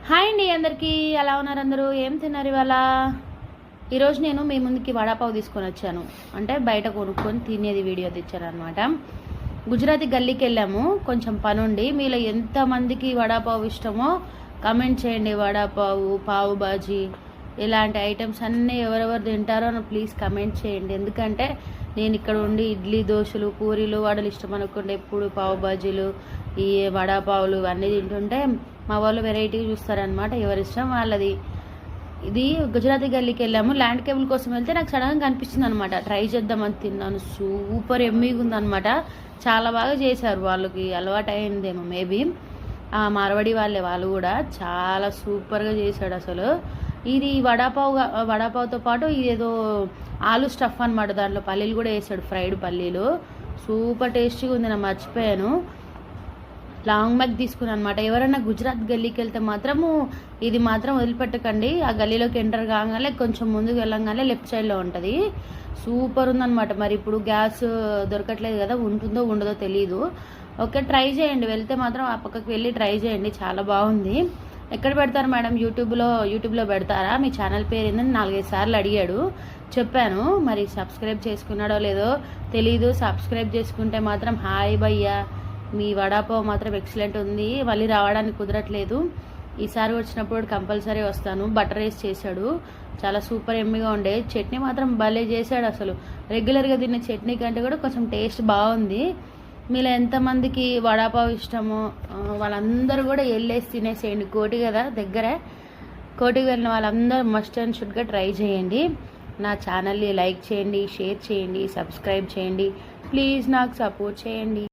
Hi అండి అందరికీ, ఎలా ఉన్నారు అందరూ? ఏం తిన్నారు ఇవాళ? ఈరోజు నేను మీ ముందుకి వడాపావు తీసుకొని వచ్చాను. అంటే బయట కొనుక్కొని తినేది వీడియో తెచ్చాను అనమాట. గుజరాతీ గల్లీకి వెళ్ళాము, కొంచెం పనుండి. మీలో ఎంతమందికి వడాపావు ఇష్టమో కమెంట్ చేయండి. వడాపావు, పావు బాజీ ఇలాంటి ఐటమ్స్ అన్నీ ఎవరెవరు తింటారో ప్లీజ్ కమెంట్ చేయండి. ఎందుకంటే నేను ఇక్కడ ఉండి ఇడ్లీ, దోశలు, పూరీలు, వడలు ఇష్టం అనుకుంటే ఎప్పుడు పావు బాజీలు, ఈ వడాపావులు ఇవన్నీ తింటుంటే మా వాళ్ళు వెరైటీ చూస్తారనమాట. ఎవరిష్టం వాళ్ళది. ఇది గుజరాతీ గల్లీకి వెళ్ళాము. ల్యాండ్ కేబుల్ కోసం వెళ్తే నాకు సడన్గా కనిపించింది అనమాట. ట్రై చేద్దామని తిన్నాను. సూపర్ ఎమ్మీగా ఉందనమాట. చాలా బాగా చేశారు. వాళ్ళకి అలవాటు అయిందేమో మేబీ. మార్వాడి వాళ్ళు కూడా చాలా సూపర్గా చేశాడు అసలు. ఇది వడాపావుతో పాటు ఇదేదో ఆలు స్టఫ్ అనమాట. దాంట్లో పల్లీలు కూడా వేసాడు, ఫ్రైడ్ పల్లీలు. సూపర్ టేస్టీగా ఉంది. నేను మర్చిపోయాను. లాంగ్ మ్యాక్ తీసుకున్నాను అనమాట. ఎవరైనా గుజరాత్ గల్లీకి వెళ్తే మాత్రము ఇది మాత్రం వదిలిపెట్టకండి. ఆ గల్లీలోకి ఎంటర్ కాగానే కొంచెం ముందుకు వెళ్ళంగానే లెఫ్ట్ సైడ్లో ఉంటుంది. సూపర్ ఉందన్నమాట. మరి ఇప్పుడు గ్యాస్ దొరకట్లేదు కదా, ఉంటుందో ఉండదో తెలియదు. ఓకే, ట్రై చేయండి. వెళ్తే మాత్రం ఆ పక్కకి వెళ్ళి ట్రై చేయండి. చాలా బాగుంది. ఎక్కడ పెడతారు మేడం? యూట్యూబ్లో పెడతారా? మీ ఛానల్ పేరు ఏందని 4-5 సార్లు అడిగాడు. చెప్పాను. మరి సబ్స్క్రైబ్ చేసుకున్నాడో లేదో తెలీదు. సబ్స్క్రైబ్ చేసుకుంటే మాత్రం హాయ్ భయ్యా, మీ వడాపావ్ మాత్రం ఎక్సలెంట్ ఉంది. మళ్ళీ రావడానికి కుదరట్లేదు. ఈసారి వచ్చినప్పుడు కంపల్సరీ వస్తాను. బటర్ రైస్ చేశాడు, చాలా సూపర్ ఎమ్మిగా ఉండే. చట్నీ మాత్రం భలే చేశాడు అసలు. రెగ్యులర్గా తినే చట్నీ కంటే కూడా కొంచెం టేస్ట్ బాగుంది. మీలో ఎంతమందికి వడాపావ్ ఇష్టమో వాళ్ళందరూ కూడా వెళ్ళేసి తినేసేయండి. కోటి కదా దగ్గరే. కోటికి వెళ్ళిన వాళ్ళందరూ మస్ట్ అండ్ షుడ్గా ట్రై చేయండి. నా ఛానల్ని లైక్ చేయండి, షేర్ చేయండి, సబ్స్క్రైబ్ చేయండి. ప్లీజ్ నాకు సపోర్ట్ చేయండి.